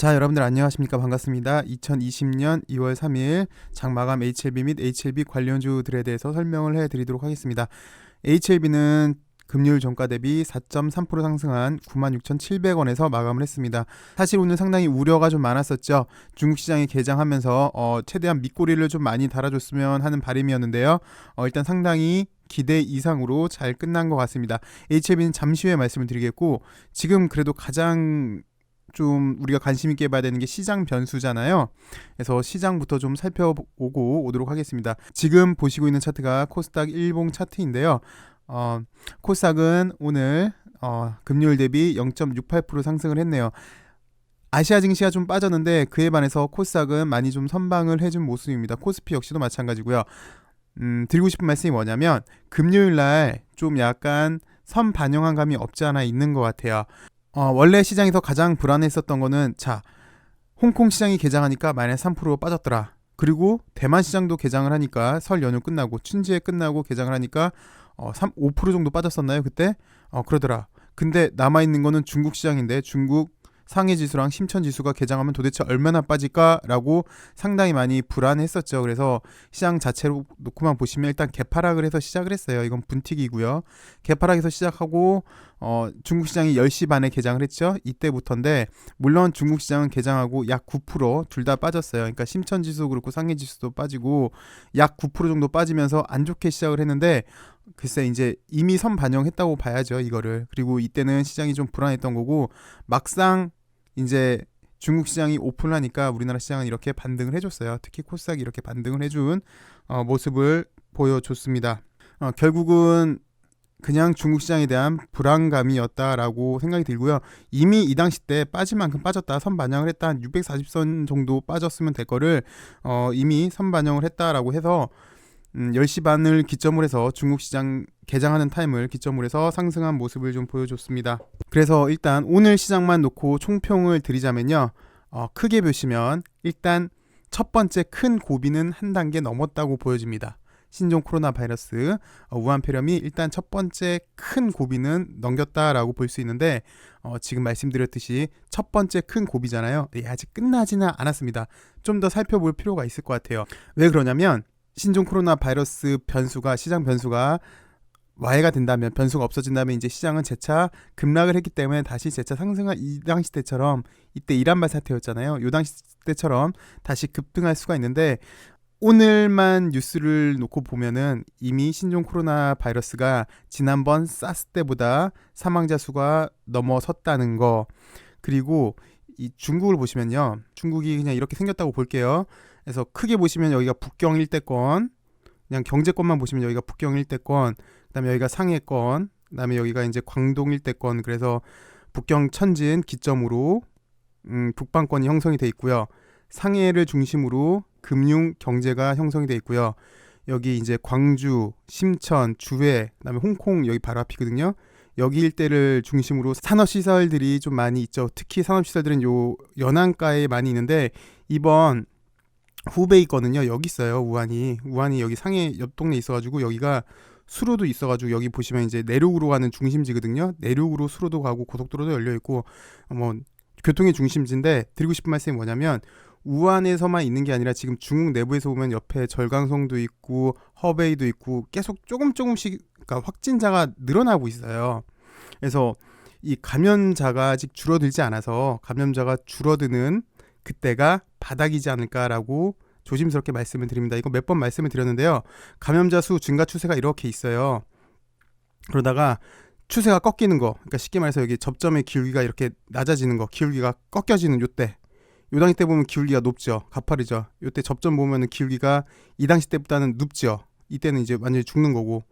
자, 여러분들 안녕하십니까? 반갑습니다. 2020년 2월 3일 장마감 HLB 및 HLB 관련주들에 대해서 설명을 해드리도록 하겠습니다. HLB는 금요일 종가 대비 4.3% 상승한 96,700원에서 마감을 했습니다. 사실 오늘 상당히 우려가 좀 많았었죠. 중국 시장이 개장하면서 최대한 밑꼬리를 좀 많이 달아줬으면 하는 바람이었는데요. 일단 상당히 기대 이상으로 잘 끝난 것 같습니다. HLB는 잠시 후에 말씀을 드리겠고, 지금 그래도 가장 좀 우리가 관심 있게 봐야 되는 게 시장 변수잖아요. 그래서 시장부터 좀 살펴보고 오도록 하겠습니다. 지금 보시고 있는 차트가 코스닥 일봉 차트인데요. 코스닥은 오늘 금요일 대비 0.68% 상승을 했네요. 아시아 증시가 좀 빠졌는데 그에 반해서 코스닥은 많이 좀 선방을 해준 모습입니다. 코스피 역시도 마찬가지고요. 드리고 싶은 말씀이 뭐냐면 금요일 날 좀 약간 선 반영한 감이 없지 않아 있는 것 같아요. 원래 시장에서 가장 불안했었던 거는, 자, 홍콩 시장이 개장하니까 마이너스 3% 빠졌더라. 그리고 대만 시장도 개장을 하니까 설 연휴 끝나고 춘지에 끝나고 개장을 하니까 5% 정도 빠졌었나요 그때? 그러더라. 근데 남아있는 거는 중국 시장인데 중국 상해 지수랑 심천 지수가 개장하면 도대체 얼마나 빠질까라고 상당히 많이 불안했었죠. 그래서 시장 자체로 놓고만 보시면 일단 개파락을 해서 시작을 했어요. 이건 분틱이고요. 개파락에서 시작하고 중국 시장이 10시 반에 개장을 했죠. 이때부터인데, 물론 중국 시장은 개장하고 약 9% 둘 다 빠졌어요. 그러니까 심천 지수 그렇고 상해 지수도 빠지고 약 9% 정도 빠지면서 안 좋게 시작을 했는데, 글쎄 이제 이미 선 반영했다고 봐야죠, 이거를. 그리고 이때는 시장이 좀 불안했던 거고, 막상 이제 중국 시장이 오픈을 하니까 우리나라 시장은 이렇게 반등을 해줬어요. 특히 코스닥이 이렇게 반등을 해준 모습을 보여줬습니다. 결국은 그냥 중국 시장에 대한 불안감이었다라고 생각이 들고요. 이미 이 당시 때 빠질 만큼 빠졌다, 선 반영을 했다, 한 640선 정도 빠졌으면 될 거를 이미 선 반영을 했다라고 해서 10시 반을 기점으로 해서 중국 시장 개장하는 타임을 기점으로 해서 상승한 모습을 좀 보여줬습니다. 그래서 일단 오늘 시장만 놓고 총평을 드리자면요. 크게 보시면 일단 첫 번째 큰 고비는 한 단계 넘었다고 보여집니다. 신종 코로나 바이러스 우한 폐렴이 일단 첫 번째 큰 고비는 넘겼다라고 볼 수 있는데, 지금 말씀드렸듯이 첫 번째 큰 고비잖아요. 아직 끝나지는 않았습니다. 좀 더 살펴볼 필요가 있을 것 같아요. 왜 그러냐면 신종 코로나 바이러스 변수가, 시장 변수가 와해가 된다면, 변수가 없어진다면 이제 시장은 재차 급락을 했기 때문에 다시 재차 상승할, 이 당시 때처럼, 이때 이란발 사태였잖아요. 이 당시 때처럼 다시 급등할 수가 있는데, 오늘만 뉴스를 놓고 보면은 이미 신종 코로나 바이러스가 지난번 사스 때보다 사망자 수가 넘어섰다는 거, 그리고 이 중국을 보시면요, 중국이 그냥 이렇게 생겼다고 볼게요. 그래서 크게 보시면 여기가 북경 일대권, 그냥 경제권만 보시면 여기가 북경 일대권, 그다음에 여기가 상해권, 그다음에 여기가 이제 광동 일대권. 그래서 북경 천진 기점으로 북방권이 형성이 돼 있고요. 상해를 중심으로 금융 경제가 형성이 돼 있고요. 여기 이제 광주, 심천, 주해, 그다음에 홍콩 여기 바로 앞이거든요. 여기 일대를 중심으로 산업시설들이 좀 많이 있죠. 특히 산업시설들은 요 연안가에 많이 있는데, 이번 후베이 거는요 여기 있어요. 우한이 여기 상해 옆 동네에 있어가지고, 여기가 수로도 있어가지고, 여기 보시면 이제 내륙으로 가는 중심지거든요. 내륙으로 수로도 가고 고속도로도 열려 있고 교통의 중심지인데, 드리고 싶은 말씀이 뭐냐면 우한에서만 있는 게 아니라 지금 중국 내부에서 보면 옆에 절강성도 있고 허베이도 있고 계속 조금씩, 그러니까 확진자가 늘어나고 있어요. 그래서 이 감염자가 아직 줄어들지 않아서 감염자가 줄어드는 그때가 바닥이지 않을까라고 조심스럽게 말씀을 드립니다. 이거 몇 번 말씀을 드렸는데요. 감염자 수 증가 추세가 이렇게 있어요. 그러다가 추세가 꺾이는 거, 그러니까 쉽게 말해서 여기 접점의 기울기가 이렇게 낮아지는 거, 기울기가 꺾여지는 요때, 요 당시 때 보면 기울기가 높죠, 가파르죠. 요때 접점 보면은 기울기가 이 당시 때보다는 눕죠. 이때는 이제 완전히 죽는 거고,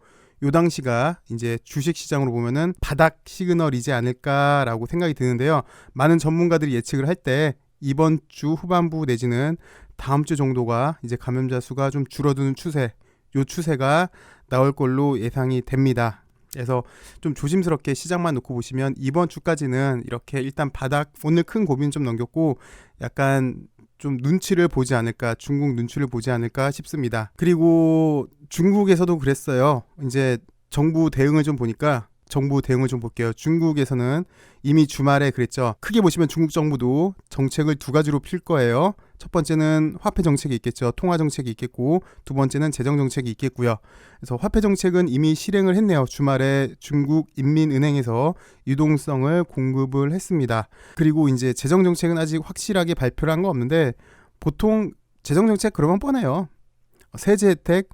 요 당시가 이제 주식 시장으로 보면은 바닥 시그널이지 않을까라고 생각이 드는데요. 많은 전문가들이 예측을 할 때 이번 주 후반부 내지는 다음 주 정도가 이제 감염자 수가 좀 줄어드는 추세, 요 추세가 나올 걸로 예상이 됩니다. 그래서 좀 조심스럽게 시장만 놓고 보시면 이번 주까지는 이렇게 일단 바닥, 오늘 큰 고비는 좀 넘겼고 약간 좀 눈치를 보지 않을까, 중국 눈치를 보지 않을까 싶습니다. 그리고 중국에서도 그랬어요. 이제 정부 대응을 좀 보니까 정부 대응을 좀 볼게요. 중국에서는 이미 주말에 그랬죠. 크게 보시면 중국 정부도 정책을 두 가지로 필 거예요. 첫 번째는 화폐 정책이 있겠죠. 통화 정책이 있겠고, 두 번째는 재정 정책이 있겠고요. 그래서 화폐 정책은 이미 실행을 했네요. 주말에 중국 인민은행에서 유동성을 공급을 했습니다. 그리고 이제 재정 정책은 아직 확실하게 발표를 한 거 없는데, 보통 재정 정책 그러면 뻔해요. 세제 혜택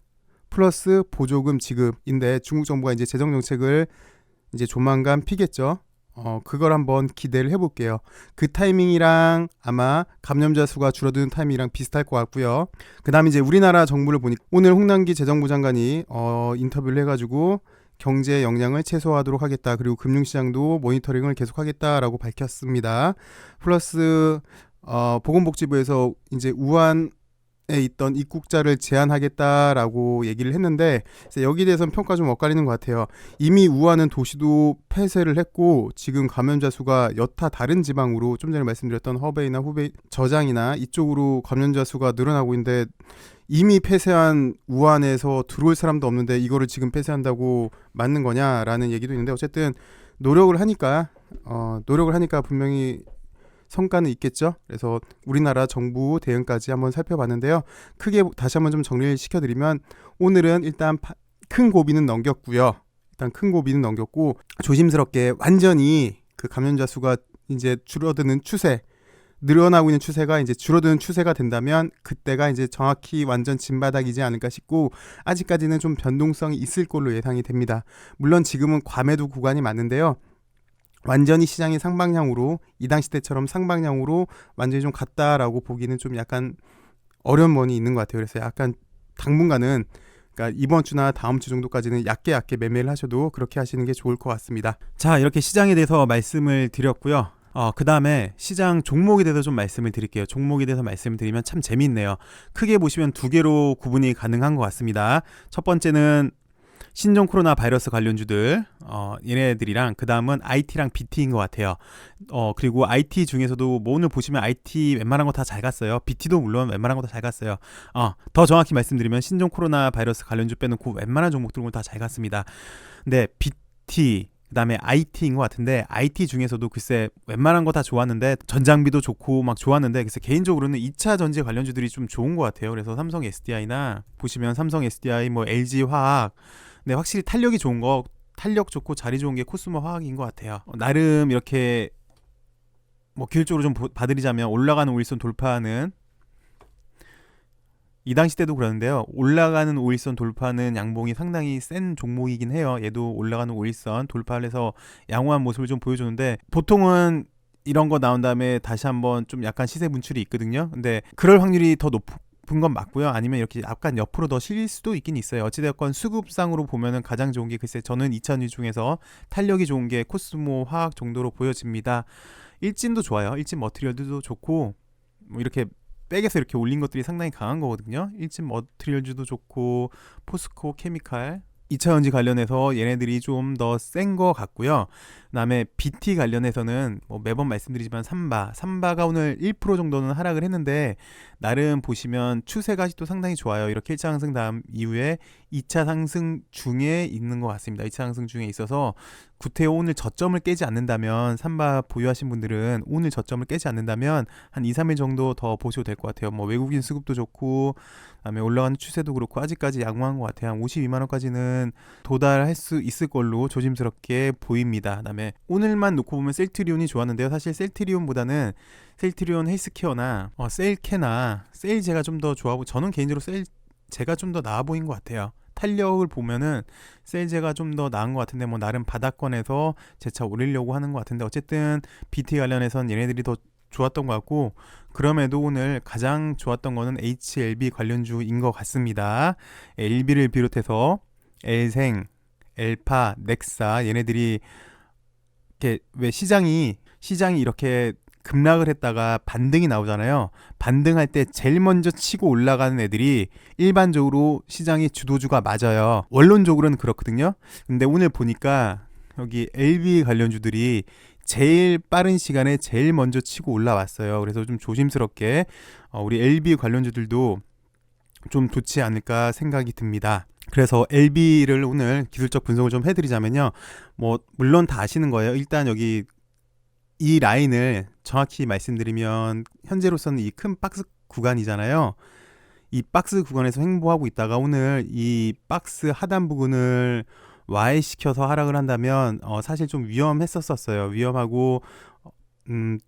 플러스 보조금 지급인데, 중국 정부가 이제 재정 정책을 이제 조만간 피겠죠. 그걸 한번 기대를 해볼게요. 그 타이밍이랑 아마 감염자 수가 줄어드는 타이밍이랑 비슷할 것 같고요. 그 다음에 이제 우리나라 정부를 보니까 오늘 홍남기 재정부 장관이 인터뷰를 해가지고 경제 영향을 최소화하도록 하겠다. 그리고 금융시장도 모니터링을 계속하겠다라고 밝혔습니다. 플러스 보건복지부에서 이제 우한 에 있던 입국자를 제한하겠다라고 얘기를 했는데, 여기에 대해서는 평가 좀 엇갈리는 것 같아요. 이미 우한은 도시도 폐쇄를 했고, 지금 감염자 수가 여타 다른 지방으로 좀 전에 말씀드렸던 허베이나 후베이, 저장이나 이쪽으로 감염자 수가 늘어나고 있는데, 이미 폐쇄한 우한에서 들어올 사람도 없는데 이거를 지금 폐쇄한다고 맞는 거냐라는 얘기도 있는데, 어쨌든 노력을 하니까 분명히 성과는 있겠죠. 그래서 우리나라 정부 대응까지 한번 살펴봤는데요. 크게 다시 한번 좀 정리를 시켜드리면, 오늘은 일단 큰 고비는 넘겼고요. 조심스럽게 완전히 그 감염자 수가 이제 줄어드는 추세, 늘어나고 있는 추세가 이제 줄어드는 추세가 된다면 그때가 이제 정확히 완전 진바닥이지 않을까 싶고, 아직까지는 좀 변동성이 있을 걸로 예상이 됩니다. 물론 지금은 과매도 구간이 많은데요. 완전히 시장이 상방향으로, 이 당시 때처럼 상방향으로 완전히 좀 갔다라고 보기는 좀 약간 어려운 면이 있는 것 같아요. 그래서 약간 당분간은, 그러니까 이번 주나 다음 주 정도까지는 얕게 매매를 하셔도 그렇게 하시는 게 좋을 것 같습니다. 자, 이렇게 시장에 대해서 말씀을 드렸고요. 그 다음에 시장 종목에 대해서 좀 말씀을 드릴게요. 종목에 대해서 말씀을 드리면 참 재미있네요. 크게 보시면 두 개로 구분이 가능한 것 같습니다. 첫 번째는 신종 코로나 바이러스 관련주들, 얘네들이랑, 그 다음은 IT랑 BT인 것 같아요. 그리고 IT 중에서도 뭐 오늘 보시면 IT 웬만한 거 다 잘 갔어요. BT도 물론 웬만한 거 다 잘 갔어요. 더 정확히 말씀드리면 신종 코로나 바이러스 관련주 빼놓고 웬만한 종목들은 다 잘 갔습니다. 근데 BT, 그 다음에 IT인 것 같은데, IT 중에서도 글쎄 웬만한 거 다 좋았는데, 전장비도 좋고 막 좋았는데, 글쎄 개인적으로는 2차 전지 관련주들이 좀 좋은 것 같아요. 그래서 삼성 SDI나 보시면 삼성 SDI, 뭐 LG화학, 네, 확실히 탄력이 좋은 거, 탄력 좋고 자리 좋은 게 코스모 화학인 것 같아요. 나름 이렇게 뭐 기술적으로 좀 봐드리자면, 올라가는 오일선 돌파하는, 이 당시 때도 그러는데요. 올라가는 오일선 돌파는 양봉이 상당히 센 종목이긴 해요. 얘도 올라가는 오일선 돌파를 해서 양호한 모습을 좀 보여주는데, 보통은 이런 거 나온 다음에 다시 한번 좀 약간 시세 분출이 있거든요. 근데 그럴 확률이 더 높은 건 맞고요. 아니면 이렇게 약간 옆으로 더 실릴 수도 있긴 있어요. 어찌되었건 수급상으로 보면은 가장 좋은 게, 글쎄 저는 2차전지 중에서 탄력이 좋은 게 코스모 화학 정도로 보여집니다. 일진도 좋아요. 일진 머티리얼도 좋고, 뭐 이렇게 백에서 이렇게 올린 것들이 상당히 강한 거거든요. 일진 머티리얼주도 좋고, 포스코 케미칼, 2차전지 관련해서 얘네들이 좀 더 센 거 같고요. 그 다음에 BT 관련해서는 뭐 매번 말씀드리지만 삼바가 오늘 1% 정도는 하락을 했는데, 나름 보시면 추세가 아직도 상당히 좋아요. 이렇게 1차 상승 다음 이후에 2차 상승 중에 있는 것 같습니다. 2차 상승 중에 있어서 구태여 오늘 저점을 깨지 않는다면, 삼바 보유하신 분들은 오늘 저점을 깨지 않는다면 한 2, 3일 정도 더 보셔도 될 것 같아요. 뭐 외국인 수급도 좋고, 그다음에 올라가는 추세도 그렇고, 아직까지 양호한 것 같아요. 한 52만 원까지는 도달할 수 있을 걸로 조심스럽게 보입니다. 그다음에 오늘만 놓고 보면 셀트리온이 좋았는데요. 사실 셀트리온 헬스케어나 셀케나 셀제가 좀 더 좋아하고, 저는 개인적으로 셀제가 좀 더 나아 보인 것 같아요. 탄력을 보면은 셀제가 좀 더 나은 것 같은데, 뭐 나름 바닥권에서 재차 오르려고 하는 것 같은데, 어쨌든 BT 관련해서는 얘네들이 더 좋았던 것 같고, 그럼에도 오늘 가장 좋았던 거는 HLB 관련주인 것 같습니다. LB를 비롯해서 엘생, 엘파, 넥사, 얘네들이 이렇게, 왜 시장이 이렇게 급락을 했다가 반등이 나오잖아요. 반등할 때 제일 먼저 치고 올라가는 애들이 일반적으로 시장의 주도주가 맞아요. 원론적으로는 그렇거든요. 근데 오늘 보니까 여기 LB 관련주들이 제일 빠른 시간에 제일 먼저 치고 올라왔어요. 그래서 좀 조심스럽게 우리 LB 관련주들도 좀 좋지 않을까 생각이 듭니다. 그래서 LB를 오늘 기술적 분석을 좀 해드리자면요. 뭐 물론 다 아시는 거예요. 일단 여기 이 라인을 정확히 말씀드리면 현재로서는 이 큰 박스 구간이잖아요. 이 박스 구간에서 횡보하고 있다가 오늘 이 박스 하단 부분을 와해시켜서 하락을 한다면 사실 좀 위험했었어요. 위험하고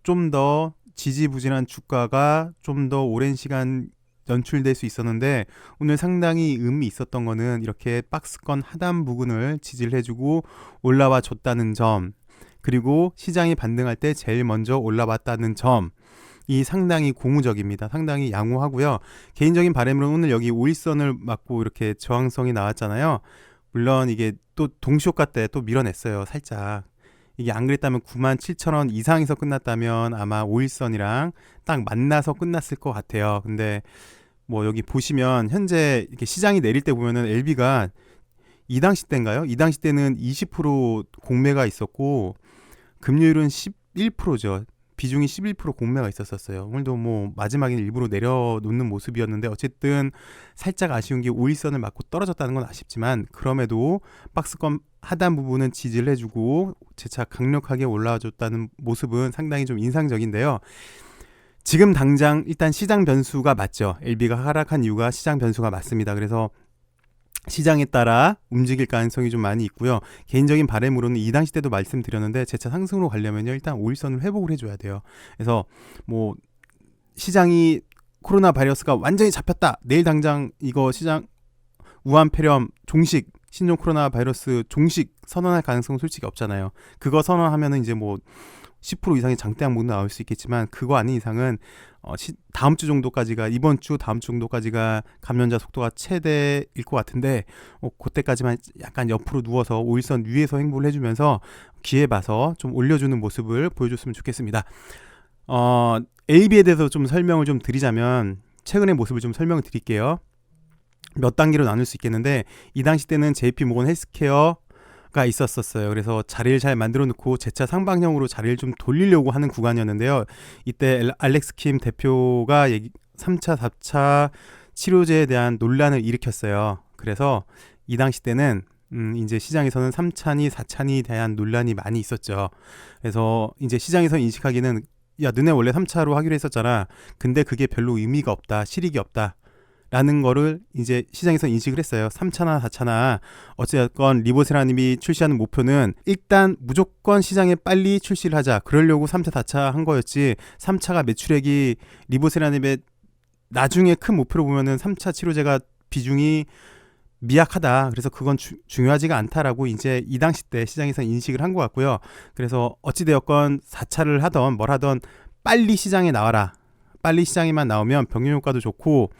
좀 더 지지부진한 주가가 좀 더 오랜 시간 연출될 수 있었는데 오늘 상당히 의미 있었던 거는 이렇게 박스권 하단 부분을 지지를 해주고 올라와 줬다는 점, 그리고 시장이 반등할 때 제일 먼저 올라왔다는 점, 이 상당히 고무적입니다. 상당히 양호하고요. 개인적인 바람으로는 오늘 여기 5일선을 맞고 이렇게 저항성이 나왔잖아요. 물론 이게 또 동시효과 때 또 밀어냈어요. 살짝. 이게 안 그랬다면 97,000원 이상에서 끝났다면 아마 5일선이랑 딱 만나서 끝났을 것 같아요. 근데 뭐 여기 보시면 현재 이렇게 시장이 내릴 때 보면은 LB가 이 당시 때인가요? 이 당시 때는 20% 공매가 있었고 금요일은 11%죠. 비중이 11% 공매가 있었어요. 오늘도 뭐 마지막에는 일부러 내려놓는 모습이었는데 어쨌든 살짝 아쉬운 게 5일선을 맞고 떨어졌다는 건 아쉽지만 그럼에도 박스권 하단 부분은 지지를 해주고 재차 강력하게 올라와줬다는 모습은 상당히 좀 인상적인데요. 지금 당장 일단 시장 변수가 맞죠. LB가 하락한 이유가 시장 변수가 맞습니다. 그래서 시장에 따라 움직일 가능성이 좀 많이 있고요. 개인적인 바람으로는 이 당시 때도 말씀드렸는데 재차 상승으로 가려면요 일단 5일선을 회복을 해줘야 돼요. 그래서 뭐 시장이 코로나 바이러스가 완전히 잡혔다, 내일 당장 이거 시장 우한 폐렴 종식 신종 코로나 바이러스 종식 선언할 가능성은 솔직히 없잖아요. 그거 선언하면은 이제 뭐 10% 이상의 장대 항목도 나올 수 있겠지만 그거 아닌 이상은 다음 주 정도까지가, 이번 주 다음 주 정도까지가 감염자 속도가 최대일 것 같은데 그때까지만 약간 옆으로 누워서 5일선 위에서 행보를 해주면서 기회 봐서 좀 올려주는 모습을 보여줬으면 좋겠습니다. AB에 대해서 좀 설명을 좀 드리자면 최근의 모습을 좀 설명을 드릴게요. 몇 단계로 나눌 수 있겠는데 이 당시 때는 JP모건 헬스케어가 있었어요. 그래서 자리를 잘 만들어 놓고 재차 상방향으로 자리를 좀 돌리려고 하는 구간이었는데요. 이때 알렉스 킴 대표가 3차, 4차 치료제에 대한 논란을 일으켰어요. 그래서 이 당시 때는 이제 시장에서는 3차니 4차니 대한 논란이 많이 있었죠. 그래서 이제 시장에서 인식하기는 야, 너네 원래 3차로 하기로 했었잖아. 근데 그게 별로 의미가 없다, 실익이 없다 라는 거를 이제 시장에서 인식을 했어요. 3차나 4차나 어쨌건 리보세라님이 출시하는 목표는 일단 무조건 시장에 빨리 출시를 하자, 그러려고 3차 4차 한 거였지, 3차가 매출액이 리보세라님의 나중에 큰 목표로 보면은 3차 치료제가 비중이 미약하다, 그래서 그건 중요하지가 않다라고 이제 이 당시 때 시장에서 인식을 한 것 같고요. 그래서 어찌되었건 4차를 하던 뭘 하던 빨리 시장에 나와라, 빨리 시장에만 나오면 병용 효과도 좋고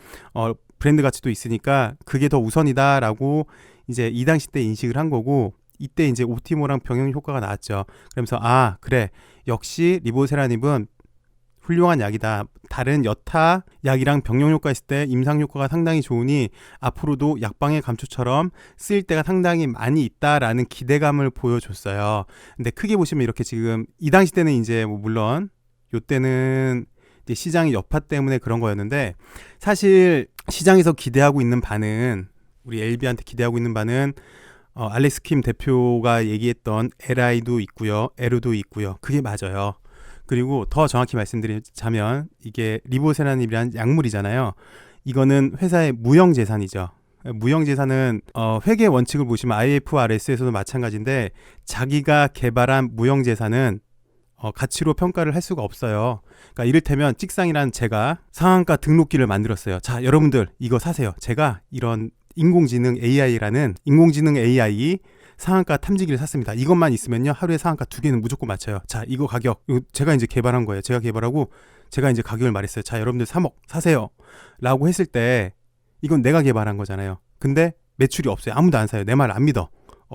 브랜드 가치도 있으니까 그게 더 우선이다라고 이제 이 당시 때 인식을 한 거고, 이때 이제 옵티모랑 병용 효과가 나왔죠. 그러면서 그래, 역시 리보세라닙은 훌륭한 약이다. 다른 여타 약이랑 병용 효과 있을 때 임상 효과가 상당히 좋으니 앞으로도 약방의 감초처럼 쓰일 때가 상당히 많이 있다라는 기대감을 보여줬어요. 근데 크게 보시면 이렇게 지금 이 당시 때는 이제 뭐 물론 요때는 시장의 여파 때문에 그런 거였는데 사실 시장에서 기대하고 있는 바는, 우리 LB한테 기대하고 있는 바는 알렉스 킴 대표가 얘기했던 LI도 있고요, L도 있고요. 그게 맞아요. 그리고 더 정확히 말씀드리자면 이게 리보세라닙이란 약물이잖아요. 이거는 회사의 무형재산이죠. 무형재산은 회계 원칙을 보시면 IFRS에서도 마찬가지인데 자기가 개발한 무형재산은 가치로 평가를 할 수가 없어요. 그러니까 이를테면 찍상이라는 제가 상한가 등록기를 만들었어요. 자, 여러분들 이거 사세요. 제가 이런 인공지능 AI라는 인공지능 AI 상한가 탐지기를 샀습니다. 이것만 있으면요 하루에 상한가 2개는 무조건 맞춰요. 자, 이거 가격, 이거 제가 이제 개발한 거예요. 제가 개발하고 제가 이제 가격을 말했어요. 자, 여러분들 3억 사세요 라고 했을 때 이건 내가 개발한 거잖아요. 근데 매출이 없어요. 아무도 안 사요. 내 말 안 믿어.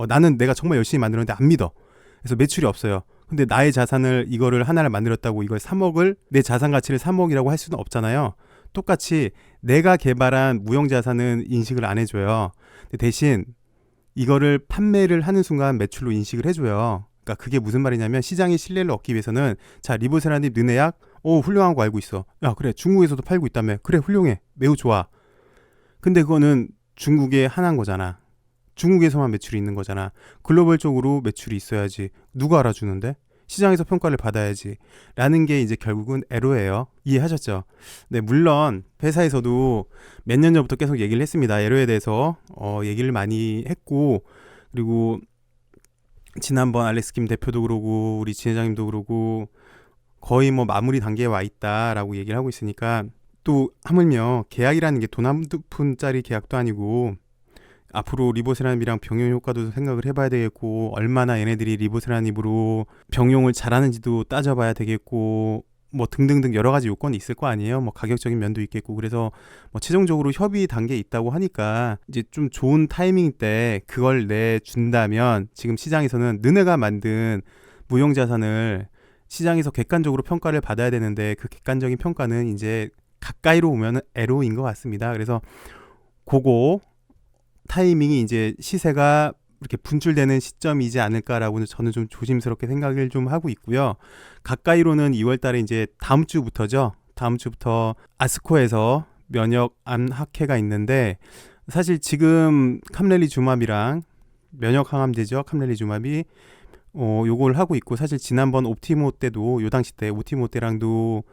나는 내가 정말 열심히 만들었는데 안 믿어. 그래서 매출이 없어요. 근데 나의 자산을, 이거를 하나를 만들었다고 이걸 3억을, 내 자산 가치를 3억이라고 할 수는 없잖아요. 똑같이 내가 개발한 무형자산은 인식을 안 해줘요. 근데 대신 이거를 판매를 하는 순간 매출로 인식을 해줘요. 그러니까 그게 무슨 말이냐면 시장의 신뢰를 얻기 위해서는 자, 리보세라닙 너네 약 훌륭한 거 알고 있어. 야, 그래, 중국에서도 팔고 있다며. 그래, 훌륭해, 매우 좋아. 근데 그거는 중국에 한한 거잖아. 중국에서만 매출이 있는 거잖아. 글로벌적으로 매출이 있어야지. 누가 알아주는데? 시장에서 평가를 받아야지. 라는 게 이제 결국은 애로예요. 이해하셨죠? 네, 물론 회사에서도 몇 년 전부터 계속 얘기를 했습니다. 애로에 대해서 얘기를 많이 했고, 그리고 지난번 알렉스 김 대표도 그러고 우리 진 회장님도 그러고 거의 뭐 마무리 단계에 와 있다라고 얘기를 하고 있으니까, 또 하물며 계약이라는 게 돈 한 푼짜리 계약도 아니고 앞으로 리보세라닙이랑 병용 효과도 생각을 해봐야 되겠고, 얼마나 얘네들이 리보세라닙으로 병용을 잘하는지도 따져봐야 되겠고, 뭐 등등등 여러 가지 요건이 있을 거 아니에요. 뭐 가격적인 면도 있겠고. 그래서 뭐 최종적으로 협의 단계에 있다고 하니까 이제 좀 좋은 타이밍 때 그걸 내준다면, 지금 시장에서는 너네가 만든 무형자산을 시장에서 객관적으로 평가를 받아야 되는데, 그 객관적인 평가는 이제 가까이로 오면 애로인 것 같습니다. 그래서 그거 타이밍이 이제 시세가 이렇게 분출되는 시점이지 않을까라고 저는 좀 조심스럽게 생각을 좀 하고 있고요. 가까이로는 2월 달에 이제 다음 주부터죠. 다음 주부터 아스코에서 면역암 학회가 있는데, 사실 지금 캄렐리주맙이랑 면역 항암제죠. 캄렐리주맙이 요걸 하고 있고, 사실 지난번 옵티모 때도 요 당시 때 옵티모 때랑도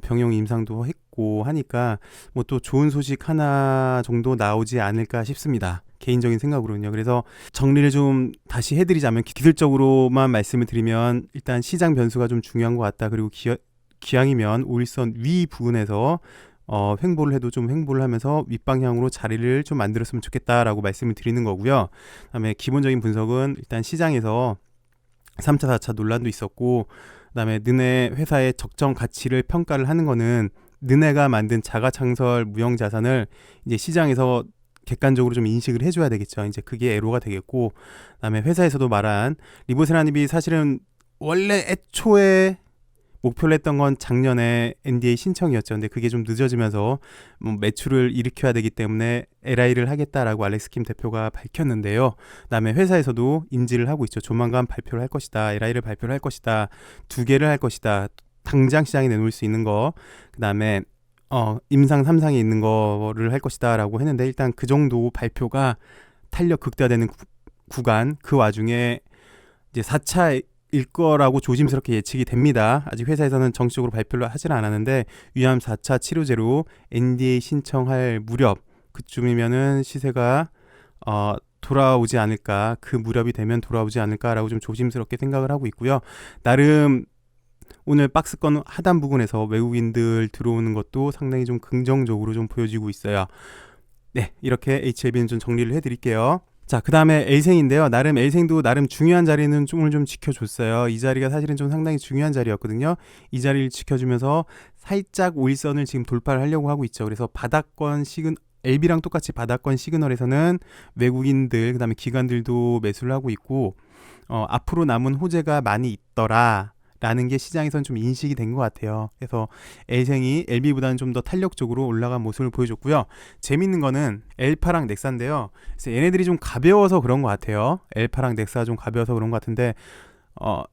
병용 임상도 했고 하니까 뭐 또 좋은 소식 하나 정도 나오지 않을까 싶습니다. 개인적인 생각으로는요. 그래서 정리를 좀 다시 해드리자면, 기술적으로만 말씀을 드리면 일단 시장 변수가 좀 중요한 것 같다. 그리고 기왕이면 5일선 위 부근에서 횡보를 해도 좀 횡보를 하면서 윗방향으로 자리를 좀 만들었으면 좋겠다라고 말씀을 드리는 거고요. 그다음에 기본적인 분석은 일단 시장에서 3차 4차 논란도 있었고, 그다음에 너네 회사의 적정 가치를 평가를 하는 거는 너네가 만든 자가창설 무형자산을 이제 시장에서 객관적으로 좀 인식을 해줘야 되겠죠. 이제 그게 애로가 되겠고, 그다음에 회사에서도 말한 리보세라닙이 사실은 원래 애초에 목표를 했던 건 작년에 NDA 신청이었죠. 근데 그게 좀 늦어지면서 뭐 매출을 일으켜야 되기 때문에 LI를 하겠다라고 알렉스 킴 대표가 밝혔는데요. 그다음에 회사에서도 인지를 하고 있죠. 조만간 발표를 할 것이다. LI를 발표를 할 것이다. 2개를 할 것이다. 당장 시장에 내놓을 수 있는 거. 그다음에 임상 3상에 있는 거를 할 것이다 라고 했는데, 일단 그 정도 발표가 탄력 극대화되는 구간, 그 와중에 이제 4차 일 거라고 조심스럽게 예측이 됩니다. 아직 회사에서는 정식적으로 발표를 하지는 않았는데, 위암 4차 치료제로 NDA 신청할 무렵 그쯤이면은 시세가 돌아오지 않을까, 그 무렵이 되면 돌아오지 않을까라고 좀 조심스럽게 생각을 하고 있고요. 나름 오늘 박스권 하단 부분에서 외국인들 들어오는 것도 상당히 좀 긍정적으로 좀 보여지고 있어요. 네, 이렇게 HLB는 좀 정리를 해드릴게요. 자, 그 다음에 L생인데요. 나름 L생도 나름 중요한 자리는 오늘 좀 지켜줬어요. 이 자리가 사실은 좀 상당히 중요한 자리였거든요. 이 자리를 지켜주면서 살짝 5일선을 지금 돌파를 하려고 하고 있죠. 그래서 바닥권 LB랑 똑같이 바닥권 시그널에서는 외국인들, 그 다음에 기관들도 매수를 하고 있고, 앞으로 남은 호재가 많이 있더라 라는 게 시장에서는 좀 인식이 된 것 같아요. 그래서 L생이 LB보다는 좀 더 탄력적으로 올라간 모습을 보여줬고요. 재밌는 거는 엘파랑 넥사인데요. 그래서 얘네들이 좀 가벼워서 그런 것 같아요. 엘파랑 넥사가 좀 가벼워서 그런 것 같은데,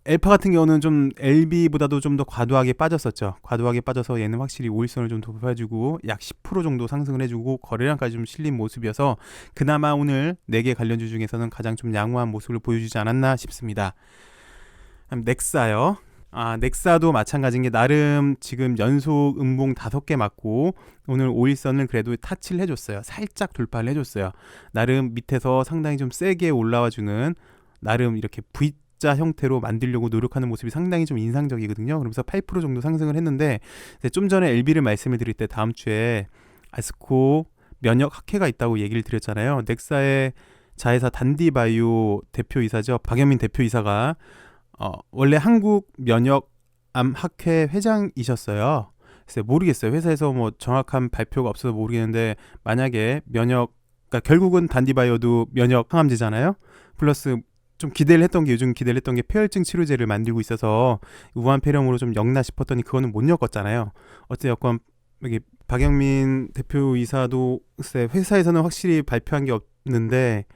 엘파 같은 경우는 좀 LB보다도 좀 더 과도하게 빠졌었죠. 과도하게 빠져서 얘는 확실히 5일선을 좀 돌파해주고 약 10% 정도 상승을 해주고 거래량까지 좀 실린 모습이어서 그나마 오늘 4개 관련주 중에서는 가장 좀 양호한 모습을 보여주지 않았나 싶습니다. 넥사요. 넥사도 마찬가지인 게, 나름 지금 연속 음봉 5개 맞고 오늘 5일선을 그래도 타치를 해줬어요. 살짝 돌파를 해줬어요. 나름 밑에서 상당히 좀 세게 올라와주는, 나름 이렇게 V자 형태로 만들려고 노력하는 모습이 상당히 좀 인상적이거든요. 그러면서 8% 정도 상승을 했는데, 좀 전에 LB를 말씀을 드릴 때 다음 주에 아스코 면역 학회가 있다고 얘기를 드렸잖아요. 넥사의 자회사 단디바이오 대표이사죠. 박영민 대표이사가 원래 한국 면역암 학회 회장이셨어요. 글쎄 모르겠어요. 회사에서 뭐 정확한 발표가 없어서 모르겠는데, 만약에 그러니까 결국은 단디바이오도 면역 항암제잖아요. 플러스 좀 요즘 기대를 했던 게 폐혈증 치료제를 만들고 있어서 우한 폐렴으로 좀 엮나 싶었더니 그거는 못 엮었잖아요. 어쨌건 여기 박영민 대표이사도 글쎄 회사에서는 확실히 발표한 게 없는데,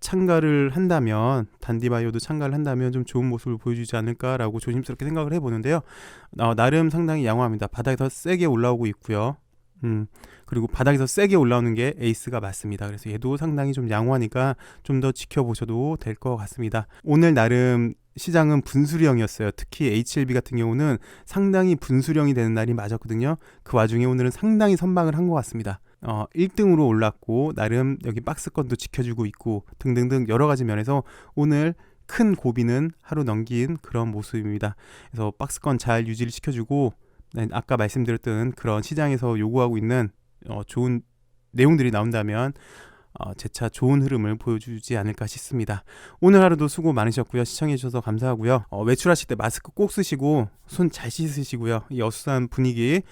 참가를 한다면, 단디바이오도 참가를 한다면 좀 좋은 모습을 보여주지 않을까라고 조심스럽게 생각을 해보는데요. 나름 상당히 양호합니다. 바닥에서 세게 올라오고 있고요. 그리고 바닥에서 세게 올라오는 게 에이스가 맞습니다. 그래서 얘도 상당히 좀 양호하니까 좀 더 지켜보셔도 될 것 같습니다. 오늘 나름 시장은 분수령이었어요. 특히 HLB 같은 경우는 상당히 분수령이 되는 날이 맞았거든요. 그 와중에 오늘은 상당히 선방을 한 것 같습니다. 1등으로 올랐고 나름 여기 박스권도 지켜주고 있고 등등등 여러 가지 면에서 오늘 큰 고비는 하루 넘긴 그런 모습입니다. 그래서 박스권 잘 유지를 시켜주고 아까 말씀드렸던 그런 시장에서 요구하고 있는 좋은 내용들이 나온다면 재차 좋은 흐름을 보여주지 않을까 싶습니다. 오늘 하루도 수고 많으셨고요. 시청해주셔서 감사하고요. 외출하실 때 마스크 꼭 쓰시고 손 잘 씻으시고요. 이 어수선한 분위기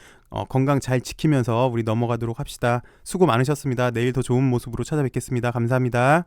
건강 잘 지키면서 우리 넘어가도록 합시다. 수고 많으셨습니다. 내일 더 좋은 모습으로 찾아뵙겠습니다. 감사합니다.